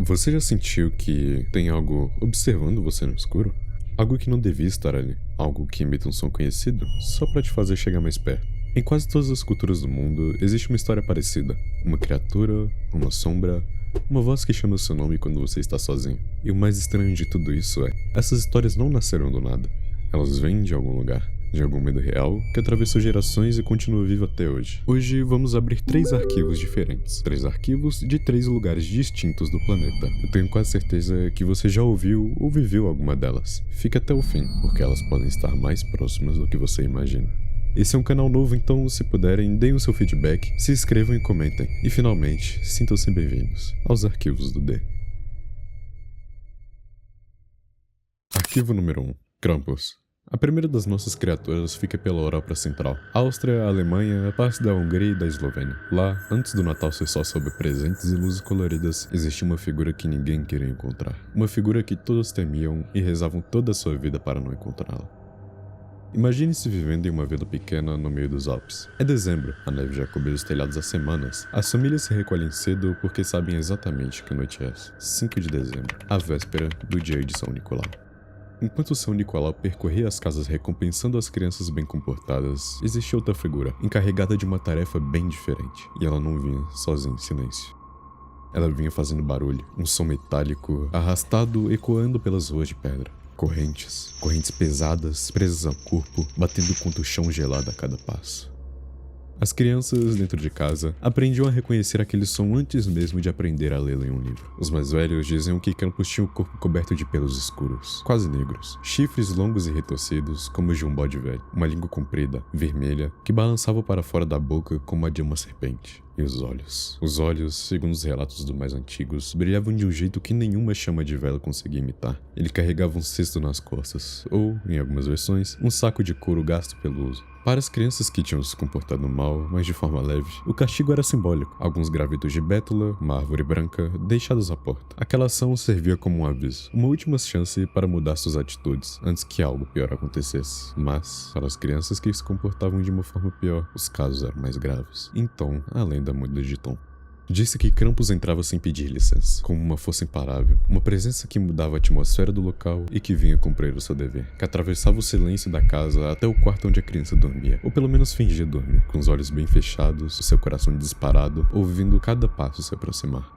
Você já sentiu que tem algo observando você no escuro? Algo que não devia estar ali. Algo que imita um som conhecido, só pra te fazer chegar mais perto. Em quase todas as culturas do mundo, existe uma história parecida. Uma criatura, uma sombra, uma voz que chama o seu nome quando você está sozinho. E o mais estranho de tudo isso é, essas histórias não nasceram do nada. Elas vêm de algum lugar. De algum medo real que atravessou gerações e continua vivo até hoje. Hoje vamos abrir 3 arquivos diferentes. 3 arquivos de 3 lugares distintos do planeta. Eu tenho quase certeza que você já ouviu ou viveu alguma delas. Fique até o fim, porque elas podem estar mais próximas do que você imagina. Esse é um canal novo, então se puderem, deem o seu feedback, se inscrevam e comentem. E finalmente, sintam-se bem-vindos aos arquivos do D. Arquivo número 1. Krampus. A primeira das nossas criaturas fica pela Europa Central. Áustria, Alemanha, parte da Hungria e da Eslovênia. Lá, antes do Natal ser só sobre presentes e luzes coloridas, existia uma figura que ninguém queria encontrar. Uma figura que todos temiam e rezavam toda a sua vida para não encontrá-la. Imagine-se vivendo em uma vila pequena no meio dos Alpes. É dezembro, a neve já cobriu os telhados há semanas. As famílias se recolhem cedo porque sabem exatamente que noite é essa. 5 de dezembro, a véspera do dia de São Nicolau. Enquanto São Nicolau percorria as casas recompensando as crianças bem comportadas, existia outra figura, encarregada de uma tarefa bem diferente, e ela não vinha sozinha em silêncio. Ela vinha fazendo barulho, um som metálico, arrastado, ecoando pelas ruas de pedra. Correntes pesadas, presas ao corpo, batendo contra o chão gelado a cada passo. As crianças, dentro de casa, aprendiam a reconhecer aquele som antes mesmo de aprender a lê-lo em um livro. Os mais velhos diziam que Krampus tinha o corpo coberto de pelos escuros, quase negros, chifres longos e retorcidos, como os de um bode velho, uma língua comprida, vermelha, que balançava para fora da boca como a de uma serpente. E os olhos, segundo os relatos dos mais antigos, brilhavam de um jeito que nenhuma chama de vela conseguia imitar. Ele carregava um cesto nas costas, ou, em algumas versões, um saco de couro gasto pelo uso. Para as crianças que tinham se comportado mal, mas de forma leve, o castigo era simbólico. Alguns gravetos de bétula, uma árvore branca, deixados à porta. Aquela ação servia como um aviso, uma última chance para mudar suas atitudes, antes que algo pior acontecesse. Mas, para as crianças que se comportavam de uma forma pior, os casos eram mais graves. Então, a lenda muda de tom. Disse que Krampus entrava sem pedir licença, como uma força imparável, uma presença que mudava a atmosfera do local e que vinha cumprir o seu dever, que atravessava o silêncio da casa até o quarto onde a criança dormia, ou pelo menos fingia dormir, com os olhos bem fechados, o seu coração disparado, ouvindo cada passo se aproximar.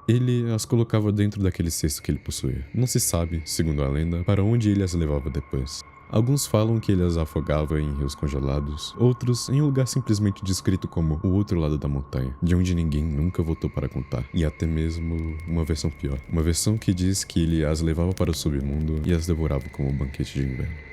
Ele as colocava dentro daquele cesto que ele possuía. Não se sabe, segundo a lenda, para onde ele as levava depois. Alguns falam que ele as afogava em rios congelados, outros em um lugar simplesmente descrito como o outro lado da montanha, de onde ninguém nunca voltou para contar, e até mesmo uma versão pior. Uma versão que diz que ele as levava para o submundo e as devorava como um banquete de inverno.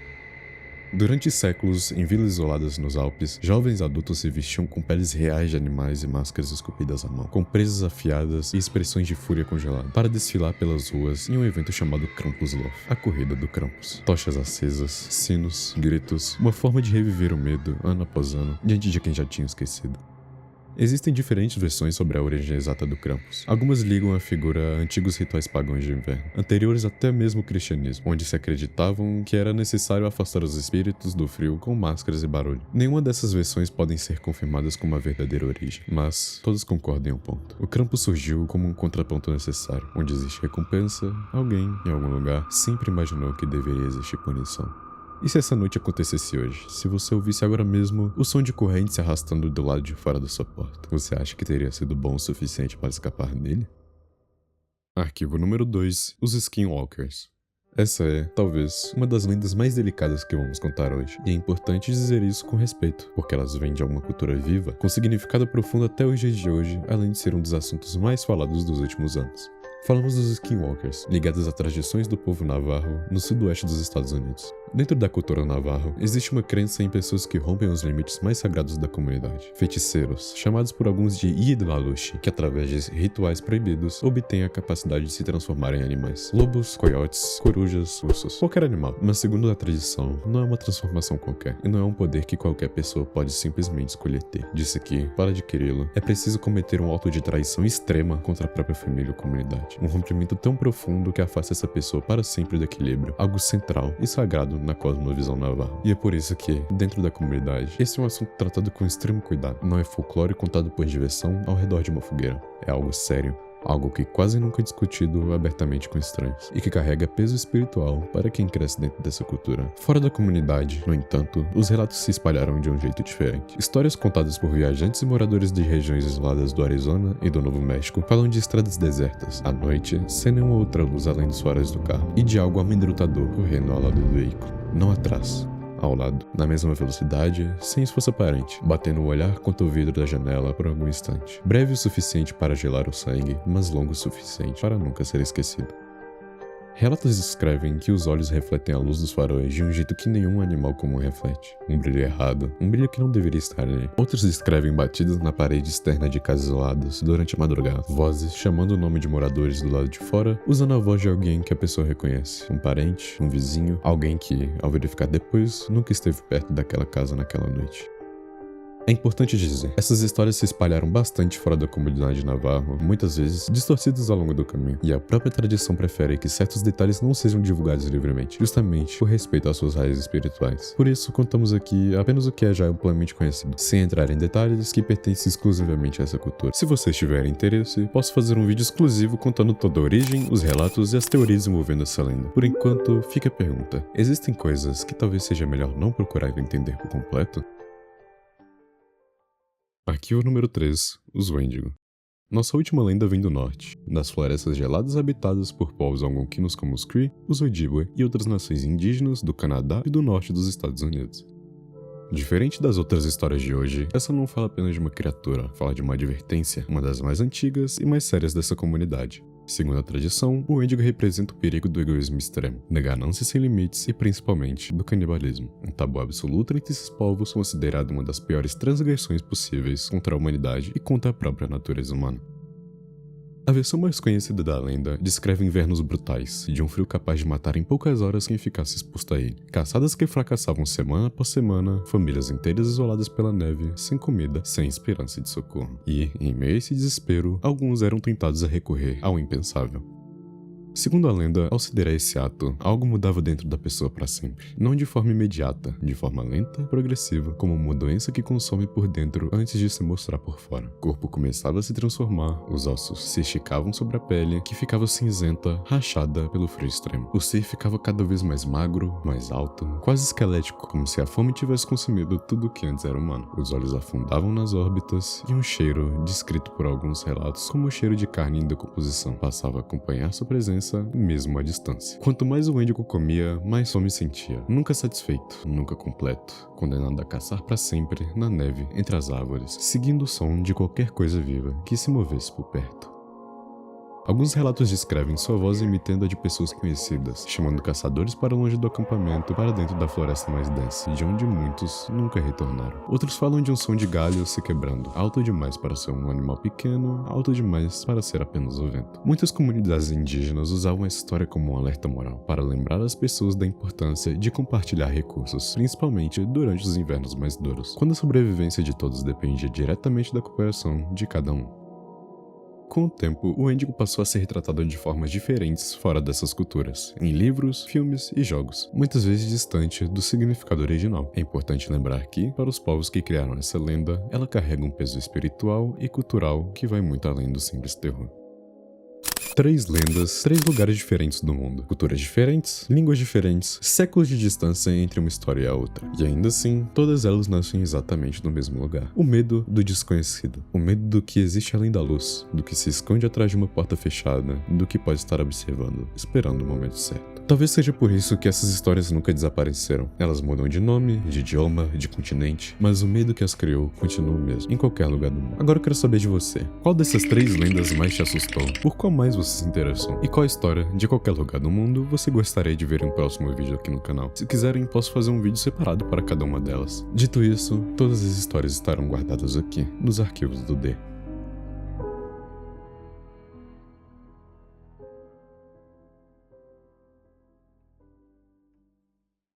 Durante séculos, em vilas isoladas nos Alpes, jovens adultos se vestiam com peles reais de animais e máscaras esculpidas à mão, com presas afiadas e expressões de fúria congelada, para desfilar pelas ruas em um evento chamado Krampuslauf, a corrida do Krampus. Tochas acesas, sinos, gritos, uma forma de reviver o medo, ano após ano, diante de quem já tinha esquecido. Existem diferentes versões sobre a origem exata do Krampus. Algumas ligam a figura a antigos rituais pagãos de inverno, anteriores até mesmo ao cristianismo, onde se acreditavam que era necessário afastar os espíritos do frio com máscaras e barulho. Nenhuma dessas versões podem ser confirmadas como a verdadeira origem, mas todos concordam em um ponto. O Krampus surgiu como um contraponto necessário. Onde existe recompensa, alguém, em algum lugar, sempre imaginou que deveria existir punição. E se essa noite acontecesse hoje? Se você ouvisse agora mesmo o som de corrente se arrastando do lado de fora da sua porta, você acha que teria sido bom o suficiente para escapar dele? Arquivo número 2. Os Skinwalkers. Essa é, talvez, uma das lendas mais delicadas que vamos contar hoje, e é importante dizer isso com respeito, porque elas vêm de alguma cultura viva, com significado profundo até os dias de hoje, além de ser um dos assuntos mais falados dos últimos anos. Falamos dos Skinwalkers, ligados a tradições do povo navarro no sudoeste dos Estados Unidos. Dentro da cultura navarro, existe uma crença em pessoas que rompem os limites mais sagrados da comunidade. Feiticeiros, chamados por alguns de Yidlalushi, que através de rituais proibidos, obtêm a capacidade de se transformar em animais. Lobos, coiotes, corujas, ursos, qualquer animal. Mas segundo a tradição, não é uma transformação qualquer, e não é um poder que qualquer pessoa pode simplesmente escolher ter. Disse que, para adquiri-lo, é preciso cometer um ato de traição extrema contra a própria família ou comunidade. Um rompimento tão profundo que afasta essa pessoa para sempre do equilíbrio, algo central e sagrado na cosmovisão navarra. E é por isso que, dentro da comunidade, esse é um assunto tratado com extremo cuidado. Não é folclore contado por diversão ao redor de uma fogueira. É algo sério, algo que quase nunca é discutido abertamente com estranhos, e que carrega peso espiritual para quem cresce dentro dessa cultura. Fora da comunidade, no entanto, os relatos se espalharam de um jeito diferente. Histórias contadas por viajantes e moradores de regiões isoladas do Arizona e do Novo México falam de estradas desertas, à noite, sem nenhuma outra luz além dos faróis do carro, e de algo amedrontador correndo ao lado do veículo, não atrás, ao lado, na mesma velocidade, sem esforço aparente, batendo o olhar contra o vidro da janela por algum instante. Breve o suficiente para gelar o sangue, mas longo o suficiente para nunca ser esquecido. Relatos descrevem que os olhos refletem a luz dos faróis de um jeito que nenhum animal comum reflete. Um brilho errado, um brilho que não deveria estar ali. Outros descrevem batidas na parede externa de casas isoladas durante a madrugada. Vozes chamando o nome de moradores do lado de fora, usando a voz de alguém que a pessoa reconhece. Um parente, um vizinho, alguém que, ao verificar depois, nunca esteve perto daquela casa naquela noite. É importante dizer, essas histórias se espalharam bastante fora da comunidade navarro, muitas vezes distorcidas ao longo do caminho, e a própria tradição prefere que certos detalhes não sejam divulgados livremente, justamente por respeito às suas raízes espirituais. Por isso, contamos aqui apenas o que é já amplamente conhecido, sem entrar em detalhes que pertencem exclusivamente a essa cultura. Se vocês tiverem interesse, posso fazer um vídeo exclusivo contando toda a origem, os relatos e as teorias envolvendo essa lenda. Por enquanto, fica a pergunta, existem coisas que talvez seja melhor não procurar entender por completo? Arquivo número 3, os Wendigo. Nossa última lenda vem do norte, das florestas geladas habitadas por povos algonquinos como os Cree, os Ojibwe e outras nações indígenas do Canadá e do norte dos Estados Unidos. Diferente das outras histórias de hoje, essa não fala apenas de uma criatura, fala de uma advertência, uma das mais antigas e mais sérias dessa comunidade. Segundo a tradição, o Wendigo representa o perigo do egoísmo extremo, da ganância sem limites e principalmente do canibalismo. Um tabu absoluto entre esses povos, considerado uma das piores transgressões possíveis contra a humanidade e contra a própria natureza humana. A versão mais conhecida da lenda descreve invernos brutais, de um frio capaz de matar em poucas horas quem ficasse exposto a ele. Caçadas que fracassavam semana após semana, famílias inteiras isoladas pela neve, sem comida, sem esperança de socorro. E, em meio a esse desespero, alguns eram tentados a recorrer ao impensável. Segundo a lenda, ao se der a esse ato, algo mudava dentro da pessoa para sempre. Não de forma imediata, de forma lenta e progressiva, como uma doença que consome por dentro antes de se mostrar por fora. O corpo começava a se transformar, os ossos se esticavam sobre a pele, que ficava cinzenta, rachada pelo frio extremo. O ser ficava cada vez mais magro, mais alto, quase esquelético, como se a fome tivesse consumido tudo o que antes era humano. Os olhos afundavam nas órbitas e um cheiro, descrito por alguns relatos como o cheiro de carne em decomposição, passava a acompanhar sua presença mesmo à distância. Quanto mais o Wendigo comia, mais fome sentia. Nunca satisfeito, nunca completo, condenado a caçar para sempre na neve entre as árvores, seguindo o som de qualquer coisa viva que se movesse por perto. Alguns relatos descrevem sua voz imitando a de pessoas conhecidas, chamando caçadores para longe do acampamento, para dentro da floresta mais densa, de onde muitos nunca retornaram. Outros falam de um som de galhos se quebrando, alto demais para ser um animal pequeno, alto demais para ser apenas o vento. Muitas comunidades indígenas usavam essa história como um alerta moral, para lembrar as pessoas da importância de compartilhar recursos, principalmente durante os invernos mais duros, quando a sobrevivência de todos dependia diretamente da cooperação de cada um. Com o tempo, o Wendigo passou a ser retratado de formas diferentes fora dessas culturas, em livros, filmes e jogos, muitas vezes distante do significado original. É importante lembrar que, para os povos que criaram essa lenda, ela carrega um peso espiritual e cultural que vai muito além do simples terror. 3 lendas, 3 lugares diferentes do mundo, culturas diferentes, línguas diferentes, séculos de distância entre uma história e a outra. E ainda assim, todas elas nascem exatamente no mesmo lugar. O medo do desconhecido. O medo do que existe além da luz, do que se esconde atrás de uma porta fechada, do que pode estar observando, esperando o momento certo. Talvez seja por isso que essas histórias nunca desapareceram. Elas mudam de nome, de idioma, de continente, mas o medo que as criou continua o mesmo, em qualquer lugar do mundo. Agora eu quero saber de você. Qual dessas 3 lendas mais te assustou? Por qual mais você se interessou? E qual história, de qualquer lugar do mundo, você gostaria de ver em um próximo vídeo aqui no canal? Se quiserem, posso fazer um vídeo separado para cada uma delas. Dito isso, todas as histórias estarão guardadas aqui, nos arquivos do D.